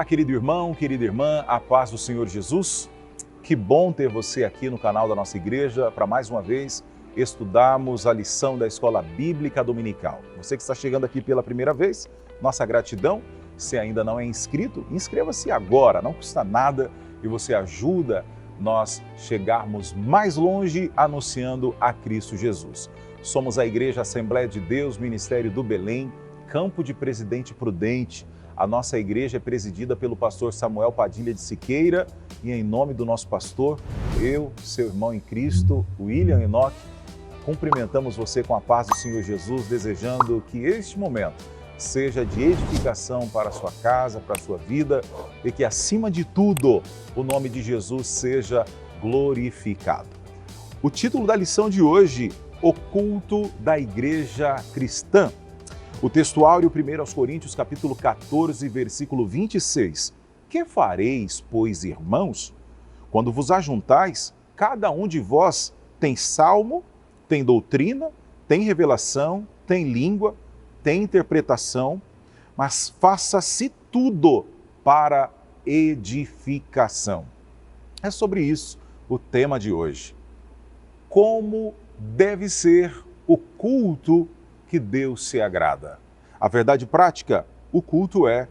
querido irmão, querida irmã, a paz do Senhor Jesus. Que bom ter você aqui no canal da nossa igreja para mais uma vez estudarmos a lição da Escola Bíblica Dominical. Você que está chegando aqui pela primeira vez, nossa gratidão. Se ainda não é inscrito, inscreva-se agora, não custa nada e você ajuda nós chegarmos mais longe anunciando a Cristo Jesus. Somos a Igreja Assembleia de Deus, Ministério do Belém, Campo de Presidente Prudente. A nossa igreja é presidida pelo pastor Samuel Padilha de Siqueira e em nome do nosso pastor, eu, seu irmão em Cristo, William Enoch, cumprimentamos você com a paz do Senhor Jesus, desejando que este momento seja de edificação para a sua casa, para a sua vida e que, acima de tudo, o nome de Jesus seja glorificado. O título da lição de hoje, O Culto da Igreja Cristã. O textuário 1 Coríntios, capítulo 14, versículo 26. Que fareis, pois, irmãos? Quando vos ajuntais, cada um de vós tem salmo, tem doutrina, tem revelação, tem língua, tem interpretação, mas faça-se tudo para edificação. É sobre isso o tema de hoje. Como deve ser o culto que Deus se agrada? A verdade prática, o culto é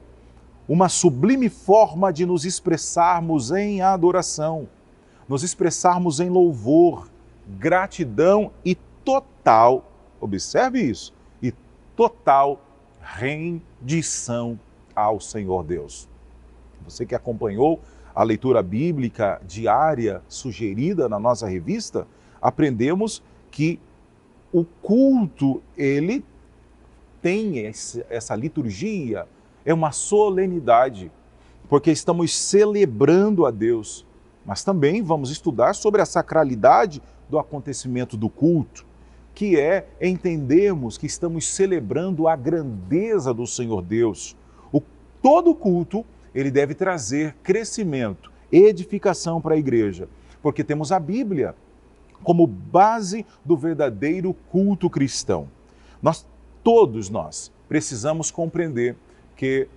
uma sublime forma de nos expressarmos em adoração, nos expressarmos em louvor, gratidão e total, observe isso, e total rendição ao Senhor Deus. Você que acompanhou a leitura bíblica diária sugerida na nossa revista, aprendemos que o culto, ele tem essa liturgia, é uma solenidade, porque estamos celebrando a Deus, mas também vamos estudar sobre a sacralidade do acontecimento do culto, que é entendermos que estamos celebrando a grandeza do Senhor Deus. Todo culto, ele deve trazer crescimento, edificação para a igreja, porque temos a Bíblia como base do verdadeiro culto cristão. Todos nós precisamos compreender que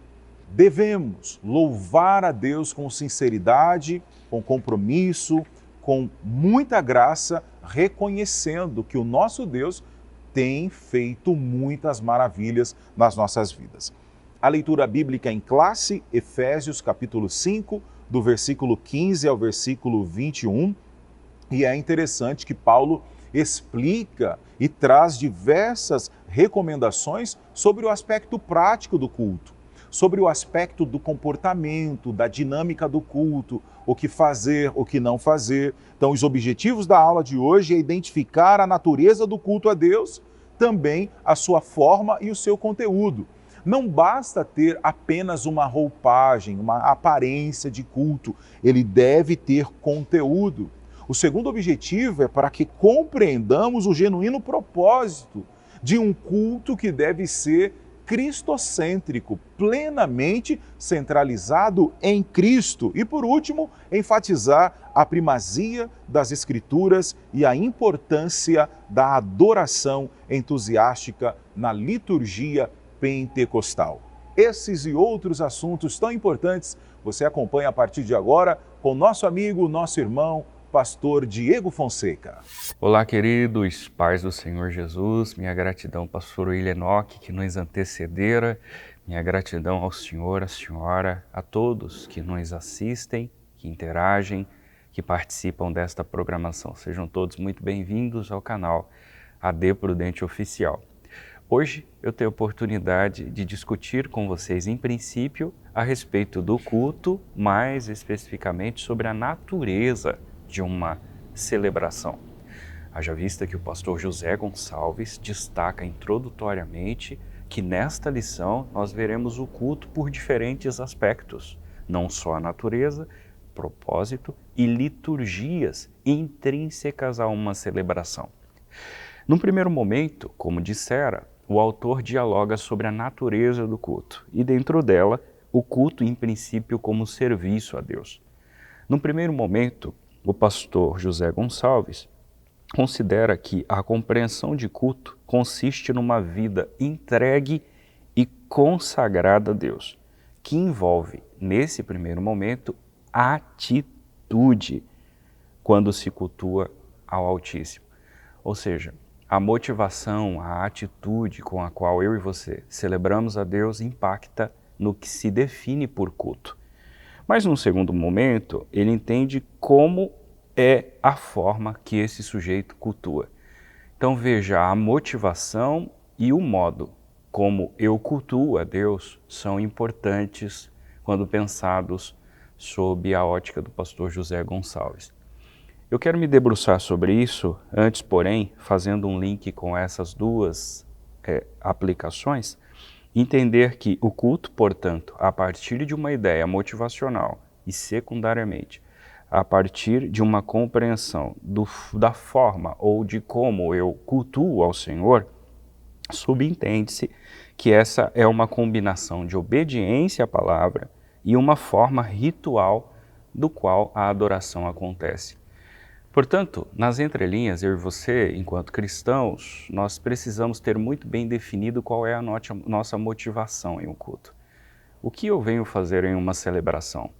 devemos louvar a Deus com sinceridade, com compromisso, com muita graça, reconhecendo que o nosso Deus tem feito muitas maravilhas nas nossas vidas. A leitura bíblica em classe, Efésios capítulo 5, do versículo 15 ao versículo 21, e é interessante que Paulo explica e traz diversas recomendações sobre o aspecto prático do culto, sobre o aspecto do comportamento, da dinâmica do culto, o que fazer, o que não fazer. Então, os objetivos da aula de hoje é identificar a natureza do culto a Deus, também a sua forma e o seu conteúdo. Não basta ter apenas uma roupagem, uma aparência de culto, ele deve ter conteúdo. O segundo objetivo é para que compreendamos o genuíno propósito de um culto que deve ser cristocêntrico, plenamente centralizado em Cristo. E, por último, enfatizar a primazia das Escrituras e a importância da adoração entusiástica na liturgia pentecostal. Esses e outros assuntos tão importantes você acompanha a partir de agora com nosso amigo, nosso irmão, pastor Diego Fonseca. Olá, queridos, paz do Senhor Jesus, minha gratidão ao pastor William Enoch, que nos antecedera, minha gratidão ao senhor, à senhora, a todos que nos assistem, que interagem, que participam desta programação. Sejam todos muito bem-vindos ao canal AD Prudente Oficial. Hoje eu tenho a oportunidade de discutir com vocês, em princípio, a respeito do culto, mais especificamente sobre a natureza de uma celebração. Haja vista que o pastor José Gonçalves destaca introdutoriamente que nesta lição nós veremos o culto por diferentes aspectos, não só a natureza, propósito e liturgias intrínsecas a uma celebração. Num primeiro momento, como dissera, o autor dialoga sobre a natureza do culto e dentro dela, o culto em princípio como serviço a Deus. Num primeiro momento, o pastor José Gonçalves considera que a compreensão de culto consiste numa vida entregue e consagrada a Deus, que envolve nesse primeiro momento, atitude quando se cultua ao Altíssimo. Ou seja, a motivação, a atitude com a qual eu e você celebramos a Deus impacta no que se define por culto. Mas num segundo momento, ele entende como é a forma que esse sujeito cultua. Então veja, a motivação e o modo como eu cultuo a Deus são importantes quando pensados sob a ótica do pastor José Gonçalves. Eu quero me debruçar sobre isso, antes, porém, fazendo um link com essas duas aplicações, entender que o culto, portanto, a partir de uma ideia motivacional e, secundariamente, a partir de uma compreensão da forma ou de como eu cultuo ao Senhor, subentende-se que essa é uma combinação de obediência à palavra e uma forma ritual do qual a adoração acontece. Portanto, nas entrelinhas, eu e você, enquanto cristãos, nós precisamos ter muito bem definido qual é a nossa motivação em um culto. O que eu venho fazer em uma celebração?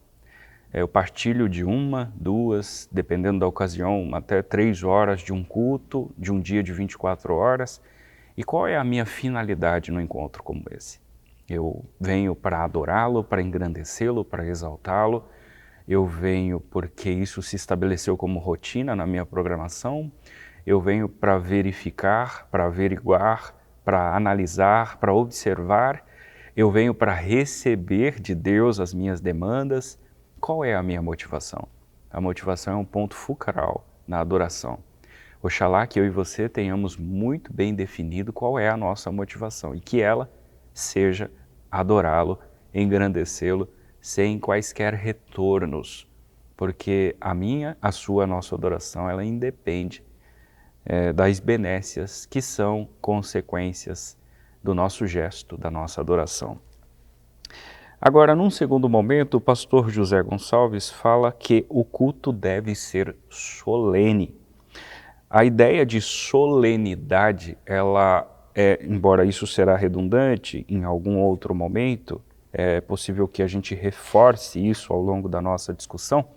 Eu partilho de 1, 2, dependendo da ocasião, até 3 horas de um culto, de um dia de 24 horas. E qual é a minha finalidade no encontro como esse? Eu venho para adorá-lo, para engrandecê-lo, para exaltá-lo. Eu venho porque isso se estabeleceu como rotina na minha programação. Eu venho para verificar, para averiguar, para analisar, para observar. Eu venho para receber de Deus as minhas demandas. Qual é a minha motivação? A motivação é um ponto fulcral na adoração. Oxalá que eu e você tenhamos muito bem definido qual é a nossa motivação e que ela seja adorá-lo, engrandecê-lo, sem quaisquer retornos, porque a sua, a nossa adoração, ela independe das benécias que são consequências do nosso gesto, da nossa adoração. Agora, num segundo momento, o pastor José Gonçalves fala que o culto deve ser solene. A ideia de solenidade, embora isso será redundante em algum outro momento, é possível que a gente reforce isso ao longo da nossa discussão,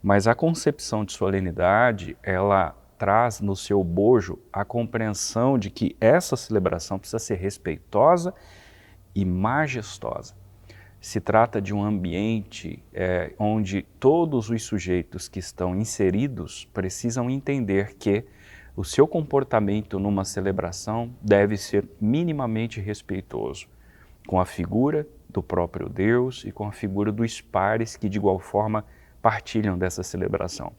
mas a concepção de solenidade, ela traz no seu bojo a compreensão de que essa celebração precisa ser respeitosa e majestosa. Se trata de um ambiente onde todos os sujeitos que estão inseridos precisam entender que o seu comportamento numa celebração deve ser minimamente respeitoso com a figura do próprio Deus e com a figura dos pares que de igual forma partilham dessa celebração.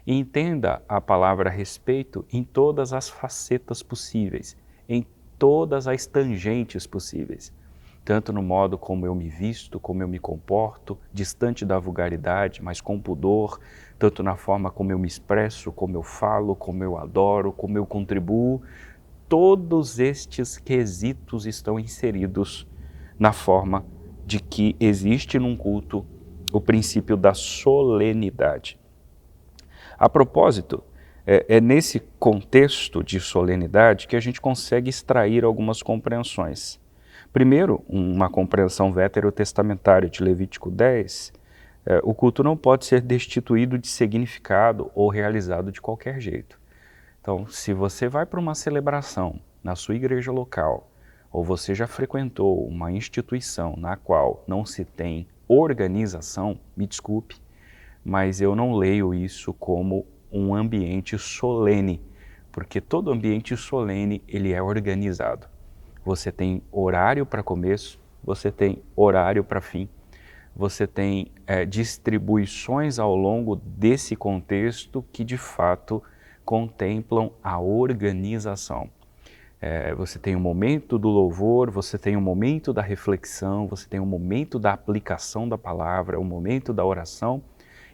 E entenda a palavra respeito em todas as facetas possíveis, em todas as tangentes possíveis. Tanto no modo como eu me visto, como eu me comporto, distante da vulgaridade, mas com pudor, tanto na forma como eu me expresso, como eu falo, como eu adoro, como eu contribuo. Todos estes quesitos estão inseridos na forma de que existe num culto o princípio da solenidade. A propósito, é nesse contexto de solenidade que a gente consegue extrair algumas compreensões. Primeiro, uma compreensão veterotestamentária de Levítico 10, o culto não pode ser destituído de significado ou realizado de qualquer jeito. Então, se você vai para uma celebração na sua igreja local, ou você já frequentou uma instituição na qual não se tem organização, me desculpe, mas eu não leio isso como um ambiente solene, porque todo ambiente solene ele é organizado. Você tem horário para começo, você tem horário para fim, você tem distribuições ao longo desse contexto que de fato contemplam a organização. Você tem um momento do louvor, você tem um momento da reflexão, você tem um momento da aplicação da palavra, um momento da oração,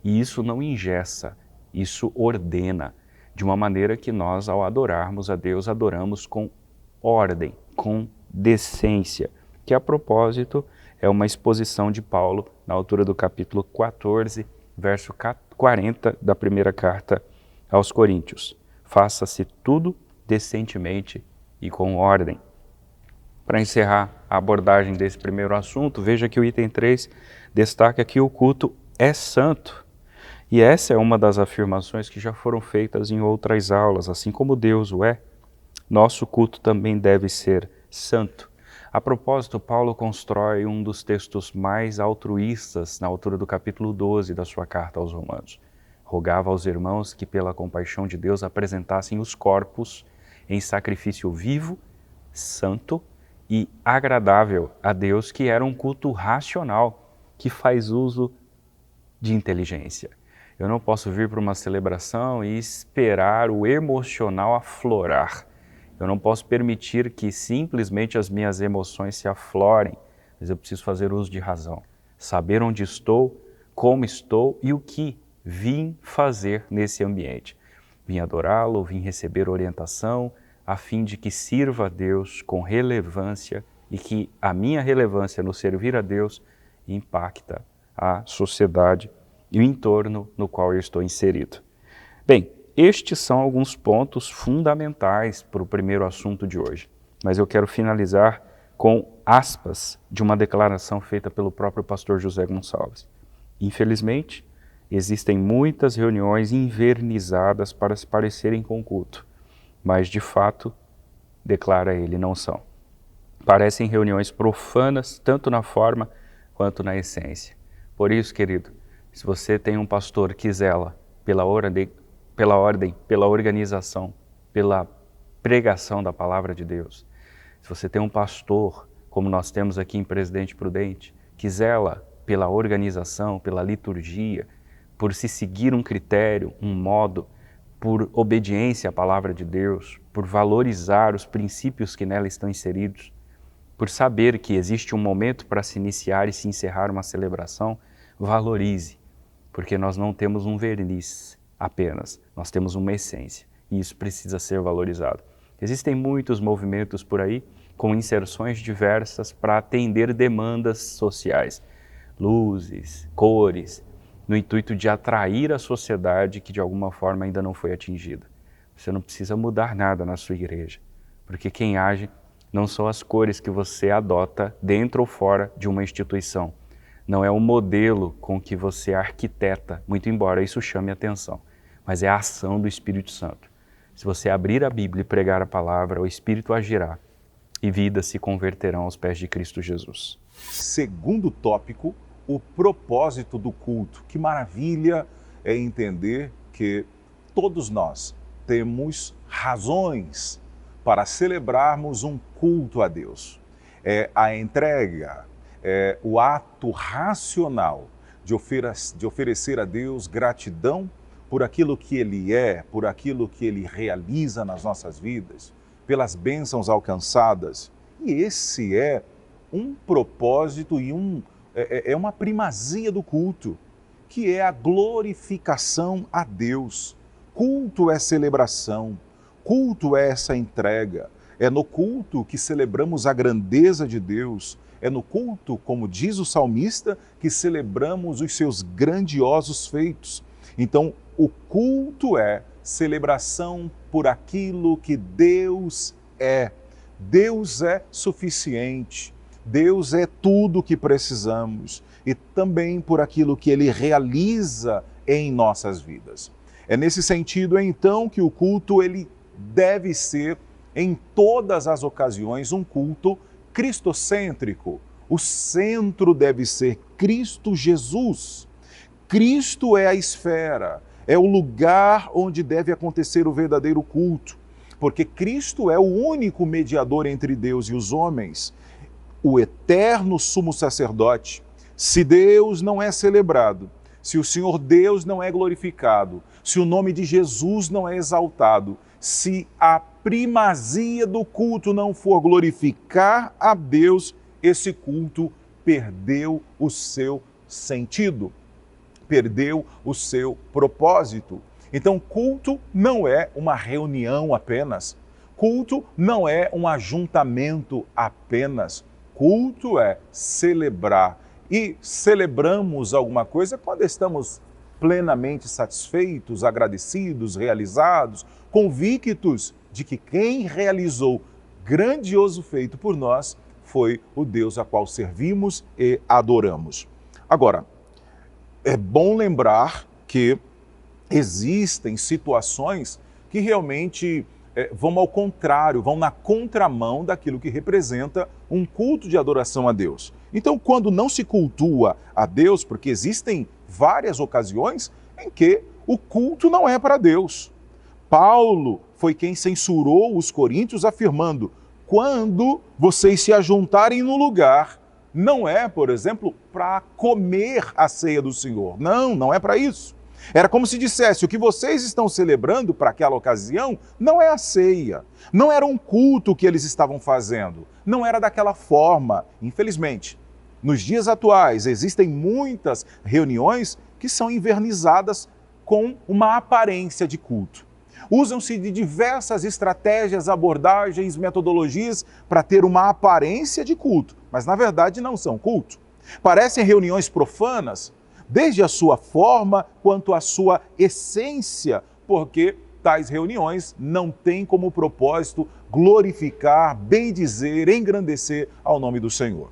e isso não engessa, isso ordena, de uma maneira que nós, ao adorarmos a Deus, adoramos com ordem, com decência, que a propósito é uma exposição de Paulo na altura do capítulo 14, verso 40 da primeira carta aos Coríntios. Faça-se tudo decentemente e com ordem. Para encerrar a abordagem desse primeiro assunto, veja que o item 3 destaca que o culto é santo. E essa é uma das afirmações que já foram feitas em outras aulas. Assim como Deus o é, nosso culto também deve ser santo. A propósito, Paulo constrói um dos textos mais altruístas na altura do capítulo 12 da sua carta aos Romanos. Rogava aos irmãos que, pela compaixão de Deus, apresentassem os corpos em sacrifício vivo, santo e agradável a Deus, que era um culto racional, que faz uso de inteligência. Eu não posso vir para uma celebração e esperar o emocional aflorar. Eu não posso permitir que simplesmente as minhas emoções se aflorem, mas eu preciso fazer uso de razão. Saber onde estou, como estou e o que vim fazer nesse ambiente. Vim adorá-lo, vim receber orientação, a fim de que sirva a Deus com relevância e que a minha relevância no servir a Deus impacta a sociedade e o entorno no qual eu estou inserido. Bem, estes são alguns pontos fundamentais para o primeiro assunto de hoje, mas eu quero finalizar com aspas de uma declaração feita pelo próprio pastor José Gonçalves. Infelizmente, existem muitas reuniões invernizadas para se parecerem com culto, mas de fato, declara ele, não são. Parecem reuniões profanas, tanto na forma quanto na essência. Por isso, querido, se você tem um pastor que zela pela ordem, pela organização, pela pregação da palavra de Deus, se você tem um pastor, como nós temos aqui em Presidente Prudente, que zela pela organização, pela liturgia, por se seguir um critério, um modo, por obediência à palavra de Deus, por valorizar os princípios que nela estão inseridos, por saber que existe um momento para se iniciar e se encerrar uma celebração, valorize, porque nós não temos um verniz apenas, nós temos uma essência e isso precisa ser valorizado. Existem muitos movimentos por aí com inserções diversas para atender demandas sociais, luzes, cores, no intuito de atrair a sociedade que de alguma forma ainda não foi atingida. Você não precisa mudar nada na sua igreja, porque quem age não são as cores que você adota dentro ou fora de uma instituição. Não é o modelo com que você arquiteta, muito embora isso chame atenção, mas é a ação do Espírito Santo. Se você abrir a Bíblia e pregar a palavra, o Espírito agirá e vidas se converterão aos pés de Cristo Jesus. Segundo tópico, o propósito do culto. Que maravilha é entender que todos nós temos razões para celebrarmos um culto a Deus. É a entrega, é o ato racional de oferecer a Deus gratidão por aquilo que Ele é, por aquilo que Ele realiza nas nossas vidas, pelas bênçãos alcançadas. E esse é um propósito e uma primazia do culto, que é a glorificação a Deus. Culto é celebração, culto é essa entrega. É no culto que celebramos a grandeza de Deus. É no culto, como diz o salmista, que celebramos os seus grandiosos feitos. Então, o culto é celebração por aquilo que Deus é. Deus é suficiente. Deus é tudo o que precisamos e também por aquilo que Ele realiza em nossas vidas. É nesse sentido, então, que o culto ele deve ser, em todas as ocasiões, um culto cristocêntrico. O centro deve ser Cristo Jesus. Cristo é a esfera, é o lugar onde deve acontecer o verdadeiro culto, porque Cristo é o único mediador entre Deus e os homens, o eterno sumo sacerdote. Se Deus não é celebrado, se o Senhor Deus não é glorificado, se o nome de Jesus não é exaltado, se a primazia do culto não for glorificar a Deus, esse culto perdeu o seu sentido, perdeu o seu propósito. Então, culto não é uma reunião apenas, culto não é um ajuntamento apenas, culto é celebrar. E celebramos alguma coisa quando estamos plenamente satisfeitos, agradecidos, realizados, convictos de que quem realizou grandioso feito por nós foi o Deus a qual servimos e adoramos. Agora, é bom lembrar que existem situações que realmente vão ao contrário, vão na contramão daquilo que representa um culto de adoração a Deus. Então, quando não se cultua a Deus, porque existem várias ocasiões em que o culto não é para Deus. Paulo foi quem censurou os coríntios afirmando: quando vocês se ajuntarem no lugar, não é, por exemplo, para comer a ceia do Senhor. Não, não é para isso. Era como se dissesse: o que vocês estão celebrando para aquela ocasião não é a ceia, não era um culto que eles estavam fazendo, não era daquela forma. Infelizmente, nos dias atuais existem muitas reuniões que são invernizadas com uma aparência de culto. Usam-se de diversas estratégias, abordagens, metodologias para ter uma aparência de culto, mas na verdade não são culto. Parecem reuniões profanas, desde a sua forma quanto a sua essência, porque tais reuniões não têm como propósito glorificar, bendizer, engrandecer ao nome do Senhor.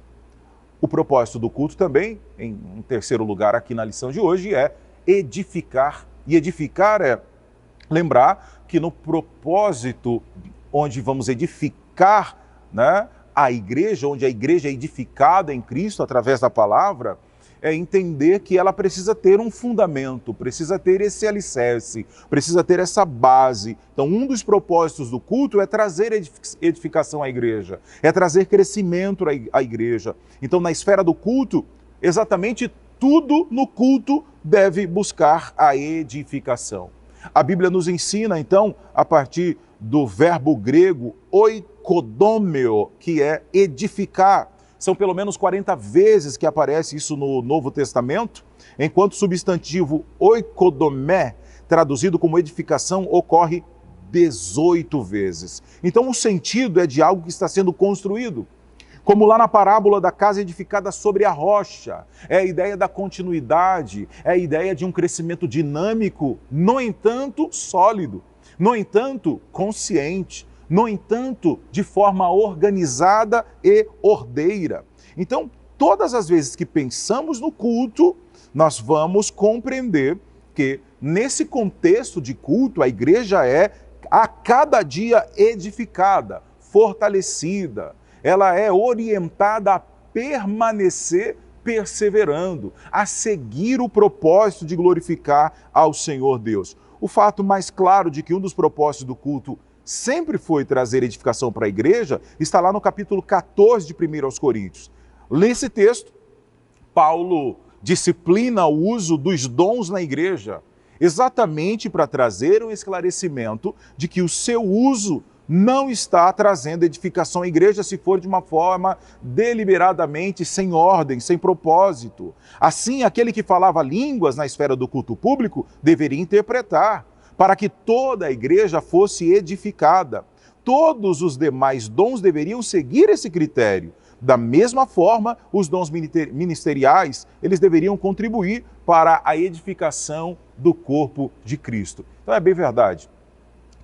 O propósito do culto também, em terceiro lugar aqui na lição de hoje, é edificar. E edificar é lembrar que no propósito onde vamos edificar, né, a igreja, onde a igreja é edificada em Cristo através da palavra, é entender que ela precisa ter um fundamento, precisa ter esse alicerce, precisa ter essa base. Então, um dos propósitos do culto é trazer edificação à igreja, é trazer crescimento à igreja. Então, na esfera do culto, exatamente tudo no culto deve buscar a edificação. A Bíblia nos ensina, então, a partir do verbo grego oikodomeo, que é edificar. São pelo menos 40 vezes que aparece isso no Novo Testamento, enquanto o substantivo oikodomé, traduzido como edificação, ocorre 18 vezes. Então o sentido é de algo que está sendo construído. Como lá na parábola da casa edificada sobre a rocha. É a ideia da continuidade, é a ideia de um crescimento dinâmico, no entanto, sólido, no entanto, consciente, no entanto, de forma organizada e ordeira. Então, todas as vezes que pensamos no culto, nós vamos compreender que, nesse contexto de culto, a igreja é a cada dia edificada, fortalecida, ela é orientada a permanecer perseverando, a seguir o propósito de glorificar ao Senhor Deus. O fato mais claro de que um dos propósitos do culto sempre foi trazer edificação para a igreja, está lá no capítulo 14 de 1 aos Coríntios. Nesse texto, Paulo disciplina o uso dos dons na igreja, exatamente para trazer um esclarecimento de que o seu uso não está trazendo edificação à igreja se for de uma forma deliberadamente, sem ordem, sem propósito. Assim, aquele que falava línguas na esfera do culto público deveria interpretar, para que toda a igreja fosse edificada. Todos os demais dons deveriam seguir esse critério. Da mesma forma, os dons ministeriais, eles deveriam contribuir para a edificação do corpo de Cristo. Então é bem verdade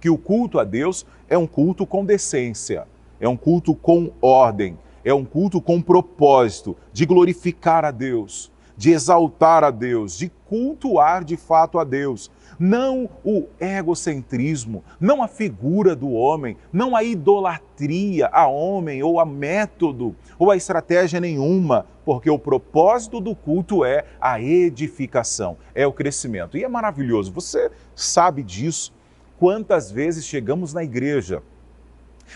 que o culto a Deus é um culto com decência, é um culto com ordem, é um culto com propósito de glorificar a Deus, de exaltar a Deus, de cultuar de fato a Deus. Não o egocentrismo, não a figura do homem, não a idolatria a homem ou a método ou a estratégia nenhuma, porque o propósito do culto é a edificação, é o crescimento. E é maravilhoso, você sabe disso. Quantas vezes chegamos na igreja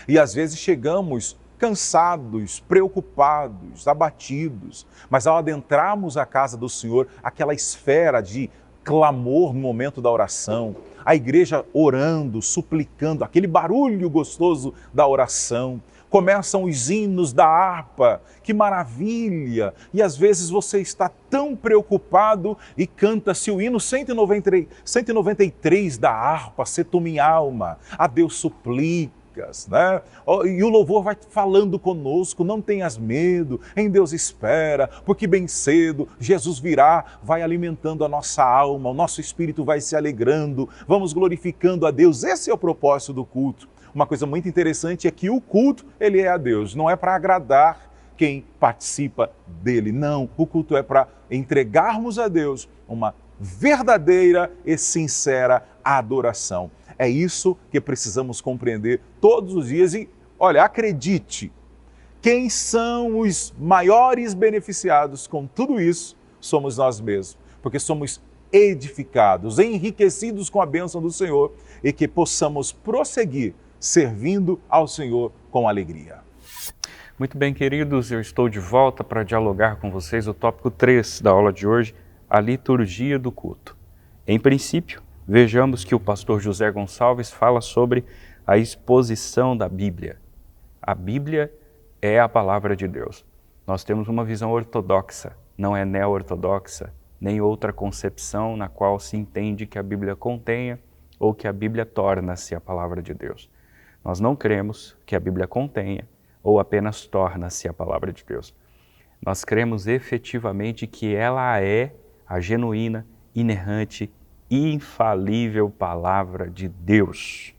e às vezes chegamos cansados, preocupados, abatidos, mas ao adentrarmos a casa do Senhor, aquela esfera de clamor no momento da oração, a igreja orando, suplicando, aquele barulho gostoso da oração, começam os hinos da harpa, que maravilha! E às vezes você está tão preocupado e canta-se o hino 193 da harpa, Se tu minha alma, a Deus suplicas, né? E o louvor vai falando conosco, não tenhas medo, em Deus espera, porque bem cedo Jesus virá, vai alimentando a nossa alma, o nosso espírito vai se alegrando, vamos glorificando a Deus. Esse é o propósito do culto. Uma coisa muito interessante é que o culto, ele é a Deus, não é para agradar quem participa dele, não. O culto é para entregarmos a Deus uma verdadeira e sincera adoração. É isso que precisamos compreender todos os dias e, olha, acredite, quem são os maiores beneficiados com tudo isso somos nós mesmos, porque somos edificados, enriquecidos com a bênção do Senhor e que possamos prosseguir servindo ao Senhor com alegria. Muito bem, queridos, eu estou de volta para dialogar com vocês o tópico 3 da aula de hoje, a liturgia do culto. Em princípio, vejamos que o pastor José Gonçalves fala sobre a exposição da Bíblia. A Bíblia é a palavra de Deus. Nós temos uma visão ortodoxa, não é neo-ortodoxa, nem outra concepção na qual se entende que a Bíblia contenha ou que a Bíblia torna-se a palavra de Deus. Nós não cremos que a Bíblia contenha ou apenas torna-se a palavra de Deus. Nós cremos efetivamente que ela é a genuína, inerrante, infalível palavra de Deus.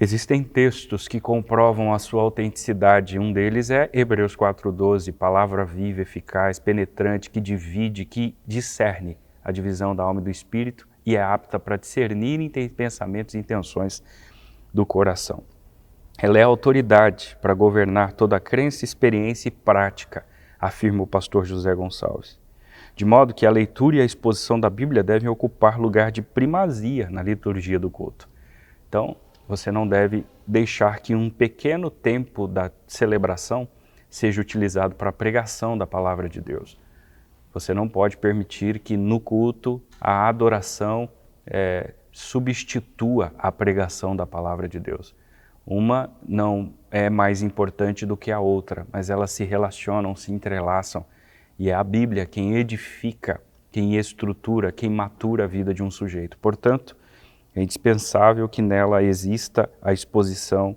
Existem textos que comprovam a sua autenticidade. Um deles é Hebreus 4:12, palavra viva, eficaz, penetrante, que divide, que discerne a divisão da alma e do espírito e é apta para discernir pensamentos e intenções do coração. Ela é a autoridade para governar toda a crença, experiência e prática, afirma o pastor José Gonçalves. De modo que a leitura e a exposição da Bíblia devem ocupar lugar de primazia na liturgia do culto. Então, você não deve deixar que um pequeno tempo da celebração seja utilizado para a pregação da palavra de Deus. Você não pode permitir que no culto a adoração substitua a pregação da palavra de Deus. Uma não é mais importante do que a outra, mas elas se relacionam, se entrelaçam. E é a Bíblia quem edifica, quem estrutura, quem matura a vida de um sujeito. Portanto, é indispensável que nela exista a exposição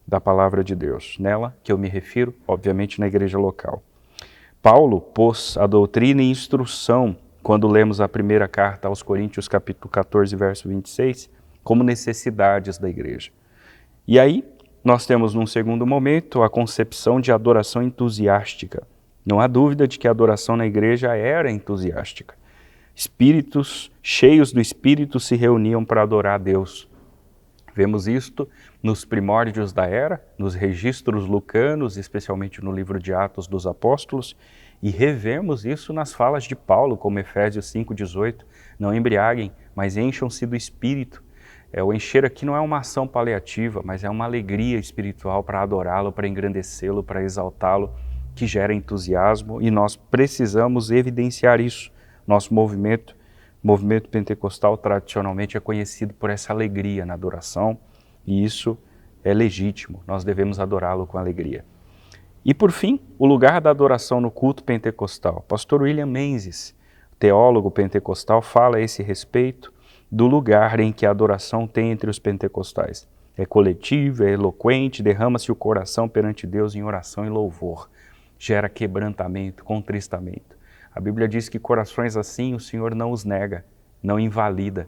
da palavra de Deus. Nela que eu me refiro, obviamente, na igreja local. Paulo pôs a doutrina em instrução, quando lemos a primeira carta aos Coríntios, capítulo 14, verso 26, como necessidades da igreja. E aí, nós temos num segundo momento a concepção de adoração entusiástica. Não há dúvida de que a adoração na igreja era entusiástica. Espíritos cheios do Espírito se reuniam para adorar a Deus. Vemos isto nos primórdios da era, nos registros lucanos, especialmente no livro de Atos dos Apóstolos, e revemos isso nas falas de Paulo, como Efésios 5,18, não embriaguem, mas encham-se do Espírito. O encher aqui não é uma ação paliativa, mas é uma alegria espiritual para adorá-lo, para engrandecê-lo, para exaltá-lo, que gera entusiasmo, e nós precisamos evidenciar isso. Nosso movimento pentecostal tradicionalmente é conhecido por essa alegria na adoração, e isso é legítimo, nós devemos adorá-lo com alegria. E por fim, o lugar da adoração no culto pentecostal. Pastor William Menzies, teólogo pentecostal, fala a esse respeito do lugar em que a adoração tem entre os pentecostais. É coletiva, é eloquente, derrama-se o coração perante Deus em oração e louvor. Gera quebrantamento, contristamento. A Bíblia diz que corações assim o Senhor não os nega, não invalida.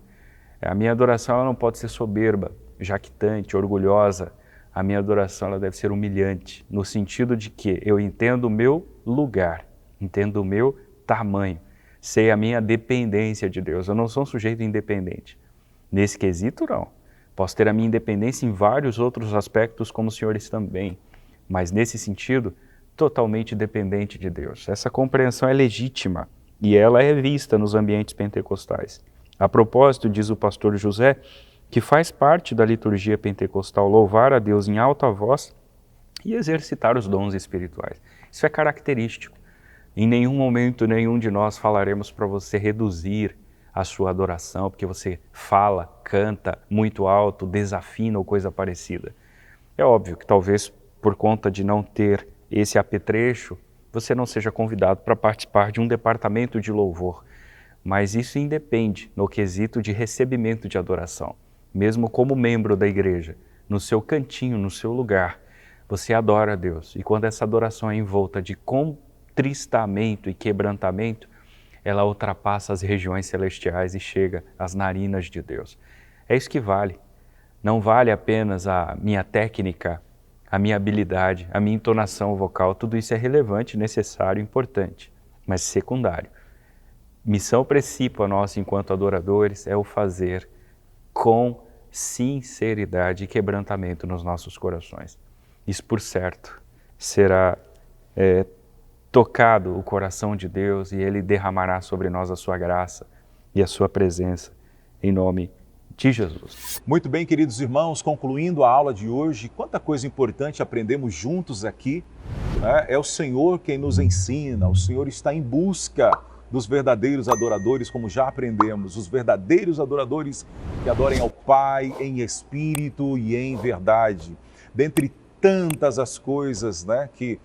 A minha adoração ela não pode ser soberba, jactante, orgulhosa. A minha adoração ela deve ser humilhante, no sentido de que eu entendo o meu lugar, entendo o meu tamanho, sei a minha dependência de Deus. Eu não sou um sujeito independente. Nesse quesito, não. Posso ter a minha independência em vários outros aspectos, como os senhores também, mas nesse sentido, totalmente dependente de Deus. Essa compreensão é legítima e ela é vista nos ambientes pentecostais. A propósito, diz o pastor José, que faz parte da liturgia pentecostal louvar a Deus em alta voz e exercitar os dons espirituais. Isso é característico. Em nenhum momento, nenhum de nós falaremos para você reduzir a sua adoração, porque você fala, canta muito alto, desafina ou coisa parecida. É óbvio que talvez por conta de não ter esse apetrecho, você não seja convidado para participar de um departamento de louvor. Mas isso independe no quesito de recebimento de adoração. Mesmo como membro da igreja, no seu cantinho, no seu lugar, você adora a Deus. E quando essa adoração é envolta de contristamento e quebrantamento, ela ultrapassa as regiões celestiais e chega às narinas de Deus. É isso que vale. Não vale apenas a minha técnica, a minha habilidade, a minha entonação vocal, tudo isso é relevante, necessário, importante, mas secundário. Missão principal nossa enquanto adoradores é o fazer com sinceridade e quebrantamento nos nossos corações. Isso, por certo, será tocado o coração de Deus e Ele derramará sobre nós a sua graça e a sua presença, em nome de Jesus. Muito bem, queridos irmãos, concluindo a aula de hoje, quanta coisa importante aprendemos juntos aqui, né? É o Senhor quem nos ensina, o Senhor está em busca dos verdadeiros adoradores, como já aprendemos, os verdadeiros adoradores que adorem ao Pai em espírito e em verdade. Dentre tantas as coisas, né, que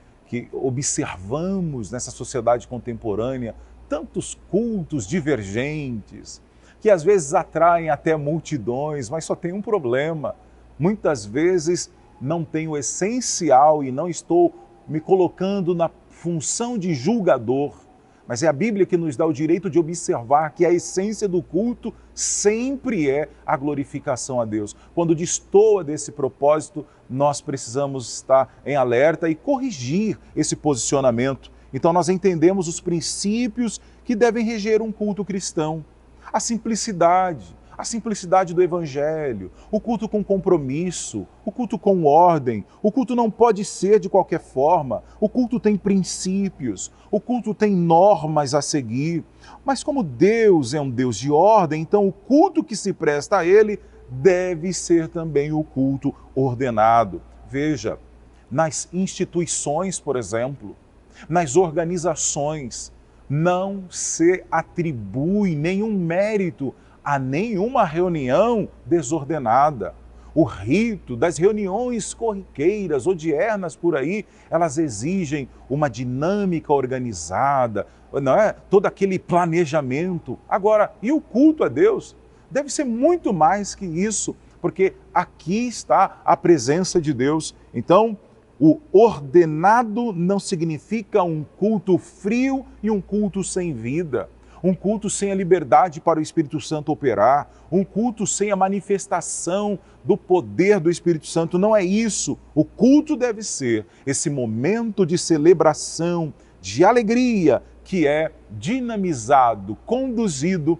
observamos nessa sociedade contemporânea, tantos cultos divergentes, que às vezes atraem até multidões, mas só tem um problema. Muitas vezes não tem o essencial e não estou me colocando na função de julgador, mas é a Bíblia que nos dá o direito de observar que a essência do culto sempre é a glorificação a Deus. Quando destoa desse propósito, nós precisamos estar em alerta e corrigir esse posicionamento. Então nós entendemos os princípios que devem reger um culto cristão. A simplicidade do Evangelho, o culto com compromisso, o culto com ordem. O culto não pode ser de qualquer forma, o culto tem princípios, o culto tem normas a seguir. Mas como Deus é um Deus de ordem, então o culto que se presta a Ele deve ser também o culto ordenado. Veja, nas instituições, por exemplo, nas organizações, não se atribui nenhum mérito a nenhuma reunião desordenada. O rito das reuniões corriqueiras, odiernas por aí, elas exigem uma dinâmica organizada, não é? Todo aquele planejamento. Agora, e o culto a Deus? Deve ser muito mais que isso, porque aqui está a presença de Deus. Então, o ordenado não significa um culto frio e um culto sem vida, um culto sem a liberdade para o Espírito Santo operar, um culto sem a manifestação do poder do Espírito Santo. Não é isso. O culto deve ser esse momento de celebração, de alegria, que é dinamizado, conduzido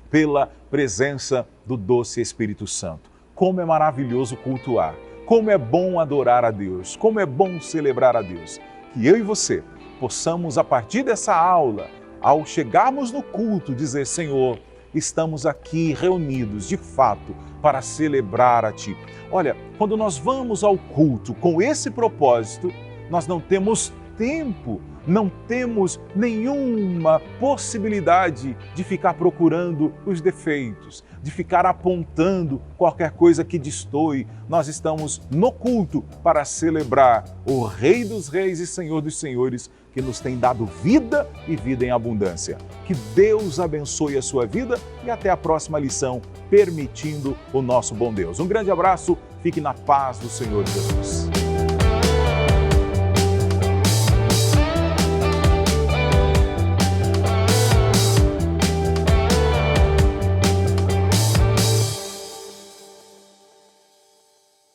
pela presença do doce Espírito Santo. Como é maravilhoso cultuar! Como é bom adorar a Deus, como é bom celebrar a Deus. Que eu e você possamos, a partir dessa aula, ao chegarmos no culto, dizer: Senhor, estamos aqui reunidos, de fato, para celebrar a Ti. Olha, quando nós vamos ao culto com esse propósito, nós não temos tempo, não temos nenhuma possibilidade de ficar procurando os defeitos, de ficar apontando qualquer coisa que destoe. Nós estamos no culto para celebrar o Rei dos Reis e Senhor dos Senhores, que nos tem dado vida e vida em abundância. Que Deus abençoe a sua vida e até a próxima lição, permitindo o nosso bom Deus. Um grande abraço, fique na paz do Senhor Jesus.